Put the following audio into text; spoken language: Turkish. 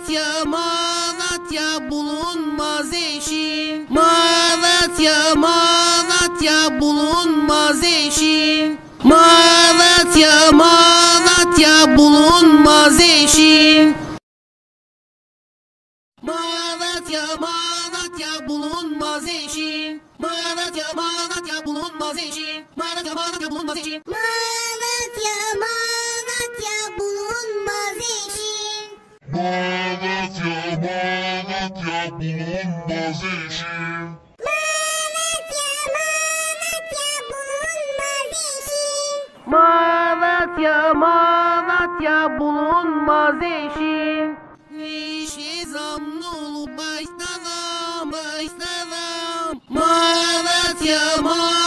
Malatya, Malatya bulunmaz eşin. Malatya, Malatya bulunmaz eşin. Malatya, Malatya bulunmaz eşin. Malatya, Malatya bulunmaz eşin. Malatya, Malatya bulunmaz eşin. Malatya, Malatya bulunmaz eşin. Malatya, Malatya bulunmaz eşin. Malatya, Malatya bulunmaz eşin. Malatya, Malatya bulunmaz eşin. İşe zamlı başlayalım, başlayalım. Malatya, Malatya.